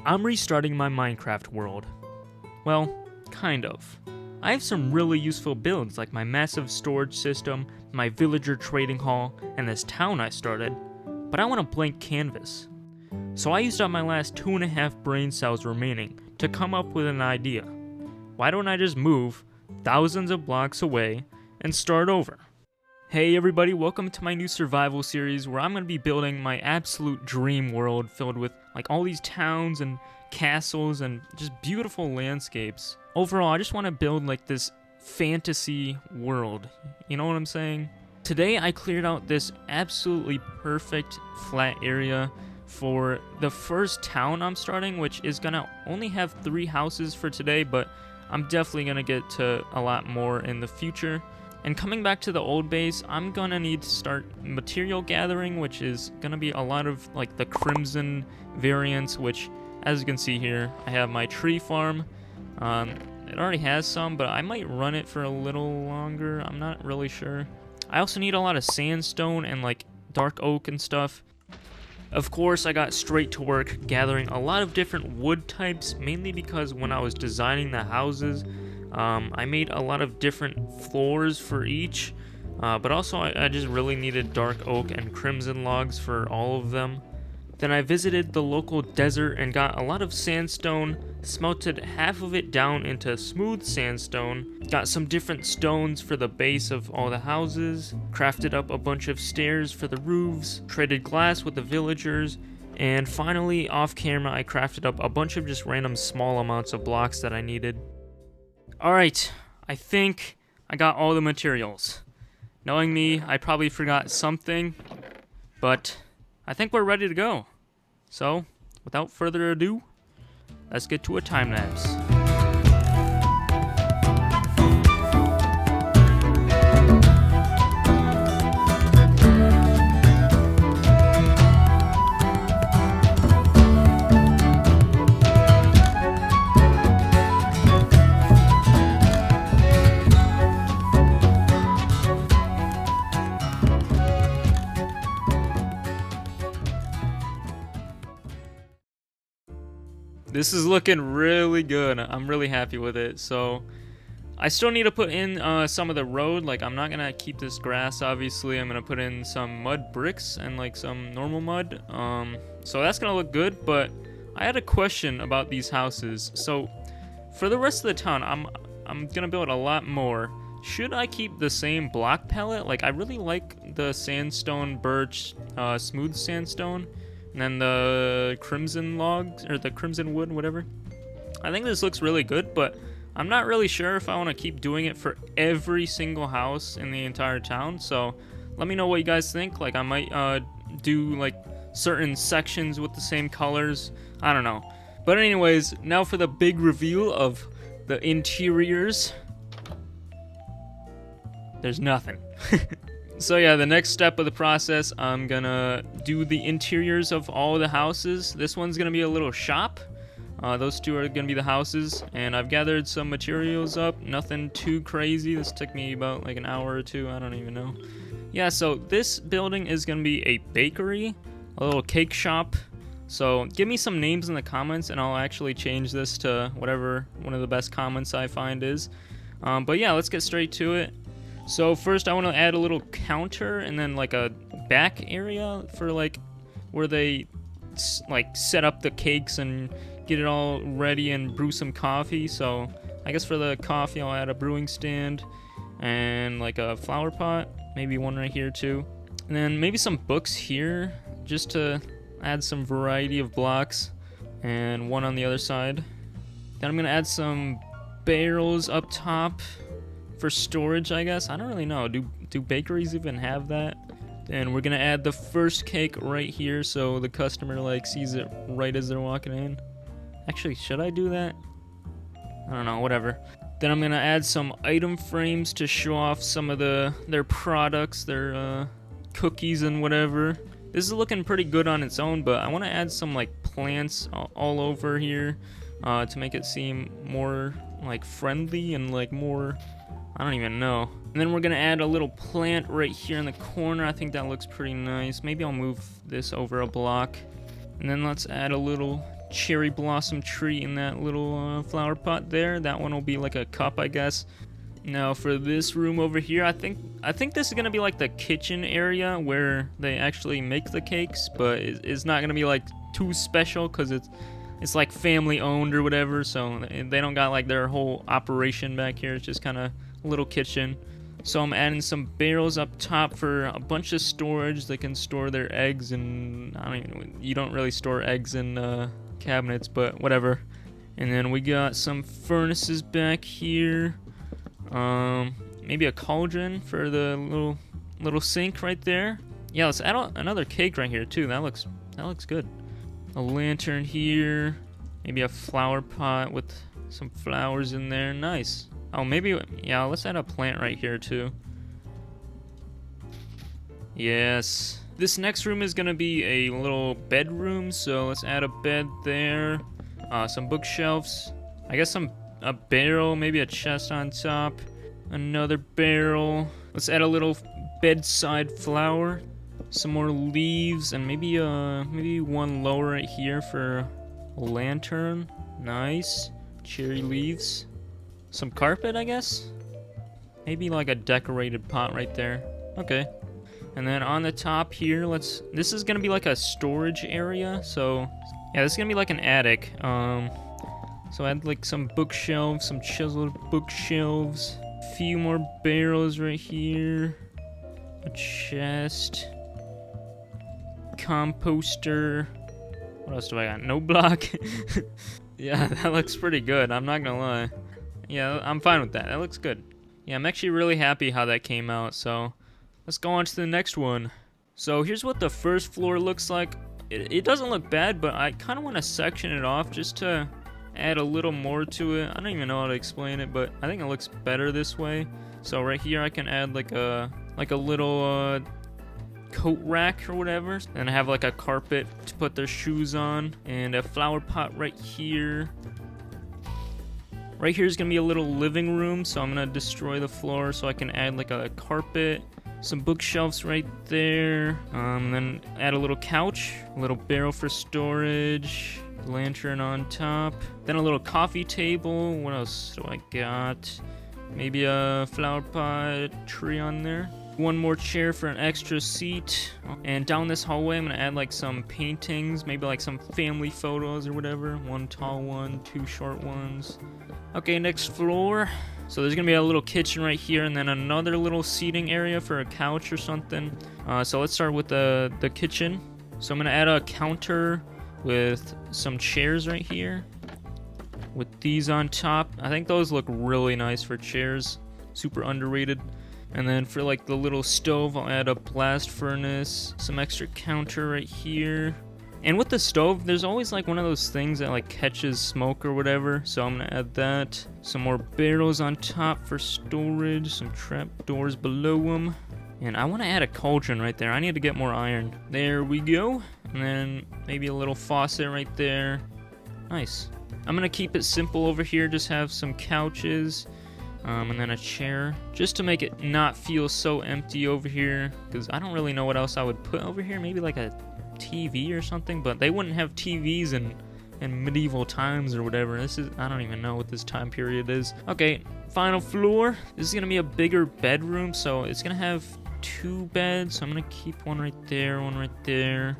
I'm restarting my Minecraft world. Well, kind of. I have some really useful builds like my massive storage system, my villager trading hall, and this town I started, but I want a blank canvas. So I used up my last 2.5 brain cells remaining to come up with an idea. Why don't I just move thousands of blocks away and start over? Hey everybody, welcome to my new survival series where I'm going to be building my absolute dream world filled with like all these towns and castles and just beautiful landscapes. Overall, I just want to build like this fantasy world. You know what I'm saying? Today I cleared out this absolutely perfect flat area for the first town I'm starting, which is going to only have 3 houses for today, but I'm definitely going to get to a lot more in the future. And coming back to the old base, I'm gonna need to start material gathering, which is gonna be a lot of like the crimson variants, which as you can see here, I have my tree farm. It already has some, but I might run it for a little longer. I'm not really sure. I also need a lot of sandstone and like dark oak and stuff. Of course, I got straight to work gathering a lot of different wood types, mainly because when I was designing the houses, I made a lot of different floors for each, but also I just really needed dark oak and crimson logs for all of them. Then I visited the local desert and got a lot of sandstone, smelted half of it down into smooth sandstone, got some different stones for the base of all the houses, crafted up a bunch of stairs for the roofs, traded glass with the villagers, and finally, off camera, I crafted up a bunch of just random small amounts of blocks that I needed. Alright, I think I got all the materials. Knowing me, I probably forgot something, but I think we're ready to go. So, without further ado, let's get to a time lapse. This is looking really good. I'm really happy with it. So I still need to put in some of the road. Like I'm not gonna keep this grass, obviously. I'm gonna put in some mud bricks and like some normal mud. So that's gonna look good. But I had a question about these houses. So for the rest of the town, I'm gonna build a lot more. Should I keep the same block palette? Like I really like the sandstone, birch, smooth sandstone. And then the crimson logs, or the crimson wood, whatever. I think this looks really good, but I'm not really sure if I want to keep doing it for every single house in the entire town. So let me know what you guys think. Like I might do like certain sections with the same colors. I don't know. But anyways, now for the big reveal of the interiors. There's nothing. So yeah, the next step of the process, I'm gonna do the interiors of all the houses. This one's gonna be a little shop. Those 2 are gonna be the houses, and I've gathered some materials up. Nothing too crazy. This took me about like an hour or 2. I don't even know. Yeah, so this building is gonna be a bakery, a little cake shop. So give me some names in the comments, and I'll actually change this to whatever one of the best comments I find is. But yeah, let's get straight to it. So first I want to add a little counter and then like a back area for like where they like set up the cakes and get it all ready and brew some coffee. So I guess for the coffee I'll add a brewing stand and like a flower pot, maybe one right here too. And then maybe some books here just to add some variety of blocks, and one on the other side. Then I'm going to add some barrels up top for storage, I guess. I don't really know. Do bakeries even have that? And we're gonna add the first cake right here so the customer like sees it right as they're walking in. Actually, should I do that? I don't know, whatever. Then I'm gonna add some item frames to show off some of their products, their cookies and whatever. This is looking pretty good on its own, but I want to add some like plants all over here to make it seem more like friendly and like more, I don't even know. And then we're gonna add a little plant right here in the corner. I think that looks pretty nice. Maybe I'll move this over a block. And then let's add a little cherry blossom tree in that little flower pot there. That one will be like a cup, I guess. Now for this room over here, I think this is gonna be like the kitchen area where they actually make the cakes, but it's not gonna be like too special because it's like family owned or whatever, so they don't got like their whole operation back here. It's just kind of a little kitchen. So I'm adding some barrels up top for a bunch of storage. They can store their eggs, and you don't really store eggs in cabinets, but whatever. And then we got some furnaces back here. Maybe a cauldron for the little sink right there. Yeah, let's add another cake right here too. That looks good. A lantern here. Maybe a flower pot with some flowers in there. Nice. Oh, maybe, yeah, let's add a plant right here too. Yes. This next room is gonna be a little bedroom, so let's add a bed there. Some bookshelves. I guess a barrel, maybe a chest on top. Another barrel. Let's add a little bedside flower. Some more leaves, and maybe one lower right here for a lantern. Nice. Cherry leaves. Some carpet, I guess? Maybe like a decorated pot right there. Okay. And then on the top here, this is gonna be like a storage area. So yeah, this is gonna be like an attic. So I had like some bookshelves, some chiseled bookshelves. A few more barrels right here. A chest. Composter. What else do I got? No block. Yeah, that looks pretty good. I'm not gonna lie. Yeah, I'm fine with that. That looks good. Yeah, I'm actually really happy how that came out. So let's go on to the next one. So here's what the first floor looks like. It doesn't look bad, but I kind of want to section it off just to add a little more to it. I don't even know how to explain it, but I think it looks better this way. So right here I can add like a little coat rack or whatever, and I have like a carpet to put their shoes on, and a flower pot right here. Right here is gonna be a little living room, so I'm gonna destroy the floor so I can add like a carpet, some bookshelves right there, and then add a little couch, a little barrel for storage, lantern on top, then a little coffee table. What else do I got? Maybe a flower pot, tree on there. One more chair for an extra seat. And down this hallway, I'm gonna add like some paintings, maybe like some family photos or whatever. One tall one, two short ones. Okay, next floor. So there's gonna be a little kitchen right here, and then another little seating area for a couch or something. So let's start with the kitchen. So I'm gonna add a counter with some chairs right here, with these on top. I think those look really nice for chairs. Super underrated. And then for like the little stove, I'll add a blast furnace, some extra counter right here. And with the stove, there's always like one of those things that like catches smoke or whatever, so I'm gonna add that. Some more barrels on top for storage, some trap doors below them. And I want to add a cauldron right there. I need to get more iron. There we go. And then maybe a little faucet right there. Nice. I'm gonna keep it simple over here, just have some couches. And then a chair, just to make it not feel so empty over here, because I don't really know what else I would put over here. Maybe like a TV or something, but they wouldn't have TVs in medieval times or whatever. I don't even know what this time period is. Okay, final floor. This is gonna be a bigger bedroom, so it's gonna have 2 beds. So I'm gonna keep one right there.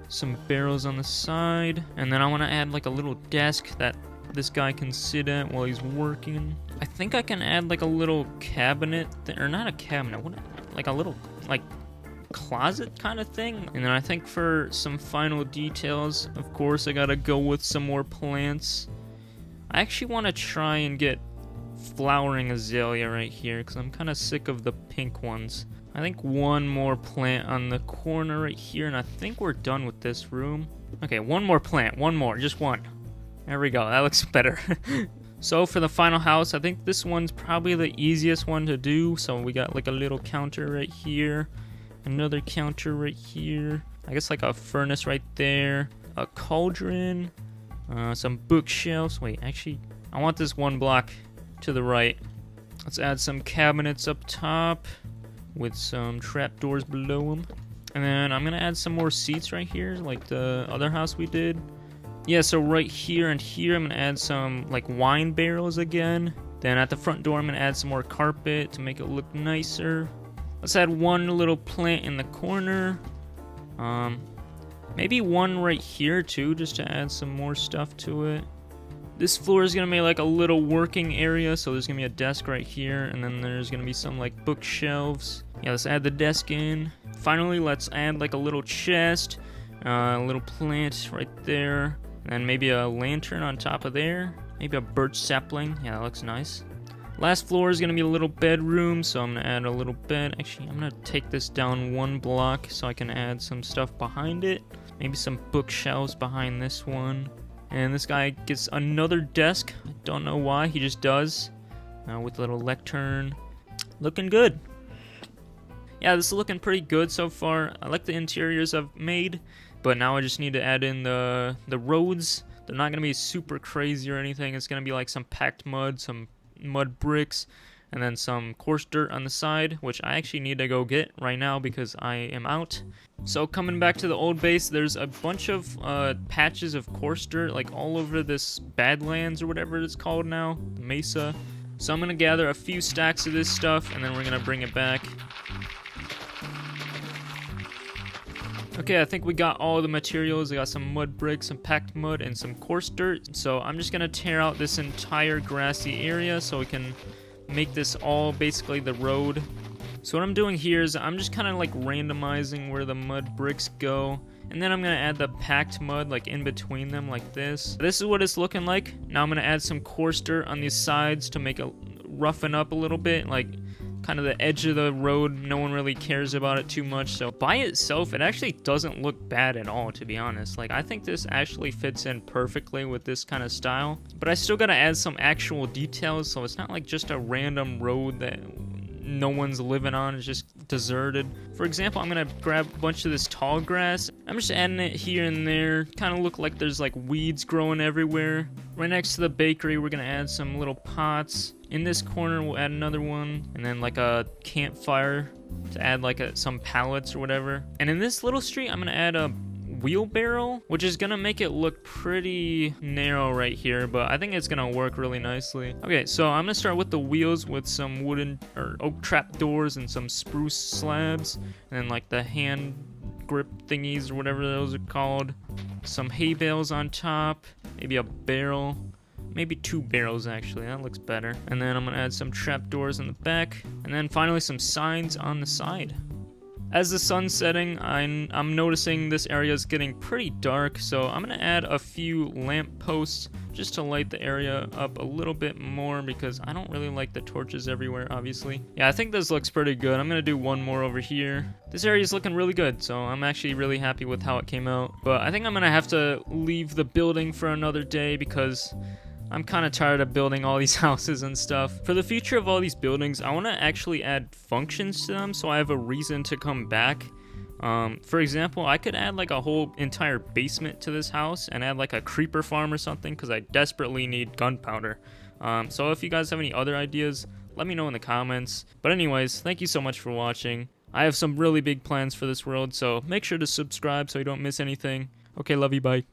Some barrels on the side, and then I want to add like a little desk that this guy can sit at while he's working. I think I can add like a little cabinet, or not a cabinet, like a little like closet kind of thing. And then I think for some final details, of course, I gotta go with some more plants. I actually want to try and get flowering azalea right here, because I'm kind of sick of the pink ones. I think one more plant on the corner right here, and I think we're done with this room. Okay, one more plant, just one. There we go, that looks better. So for the final house, I think this one's probably the easiest one to do. So we got like a little counter right here, another counter right here, I guess like a furnace right there, a cauldron, some bookshelves. Wait, actually, I want this one block to the right. Let's add some cabinets up top with some trapdoors below them. And then I'm gonna add some more seats right here, like the other house we did. Yeah, so right here and here, I'm gonna add some like wine barrels again. Then at the front door, I'm gonna add some more carpet to make it look nicer. Let's add one little plant in the corner. Maybe one right here too, just to add some more stuff to it. This floor is gonna be like a little working area, so there's gonna be a desk right here, and then there's gonna be some like bookshelves. Yeah, let's add the desk in. Finally, let's add like a little chest, a little plant right there, and maybe a lantern on top of there. Maybe a birch sapling. Yeah, that looks nice. Last floor is gonna be a little bedroom, so I'm gonna add a little bed. Actually, I'm gonna take this down one block so I can add some stuff behind it. Maybe some bookshelves behind this one. And this guy gets another desk. I don't know why, he just does. With a little lectern. Looking good. Yeah, this is looking pretty good so far. I like the interiors I've made, but now I just need to add in the roads. They're not gonna be super crazy or anything. It's gonna be like some packed mud, some mud bricks, and then some coarse dirt on the side, which I actually need to go get right now because I am out. So coming back to the old base, there's a bunch of patches of coarse dirt like all over this Badlands or whatever it's called now, the mesa. So I'm gonna gather a few stacks of this stuff and then we're gonna bring it back. Okay, I think we got all the materials. I got some mud bricks, some packed mud, and some coarse dirt. So I'm just gonna tear out this entire grassy area so we can make this all basically the road. So what I'm doing here is I'm just kind of like randomizing where the mud bricks go, and then I'm gonna add the packed mud like in between them like this. This is what it's looking like. Now I'm gonna add some coarse dirt on these sides to make it roughen up a little bit, like kind of the edge of the road. No one really cares about it too much, so by itself it actually doesn't look bad at all, to be honest. Like, I think this actually fits in perfectly with this kind of style, but I still gotta add some actual details, so it's not like just a random road that no one's living on, it's just deserted. For example, I'm gonna grab a bunch of this tall grass. I'm just adding it here and there, kind of look like there's like weeds growing everywhere. Right next to the bakery, we're gonna add some little pots. In this corner, we'll add another one, and then like a campfire to add like some pallets or whatever. And in this little street, I'm gonna add a wheelbarrow, which is gonna make it look pretty narrow right here, but I think it's gonna work really nicely. Okay, so I'm gonna start with the wheels with some wooden or oak trap doors and some spruce slabs, and then like the hand grip thingies or whatever those are called. Some hay bales on top, maybe a barrel. Maybe 2 barrels actually, that looks better. And then I'm gonna add some trap doors in the back, and then finally some signs on the side. As the sun's setting, I'm noticing this area is getting pretty dark, so I'm gonna add a few lamp posts just to light the area up a little bit more because I don't really like the torches everywhere, obviously. Yeah, I think this looks pretty good. I'm gonna do one more over here. This area is looking really good, so I'm actually really happy with how it came out. But I think I'm gonna have to leave the building for another day because I'm kind of tired of building all these houses and stuff. For the future of all these buildings, I want to actually add functions to them so I have a reason to come back. For example, I could add like a whole entire basement to this house and add like a creeper farm or something because I desperately need gunpowder. So if you guys have any other ideas, let me know in the comments. But anyways, thank you so much for watching. I have some really big plans for this world, so make sure to subscribe so you don't miss anything. Okay, love you, bye.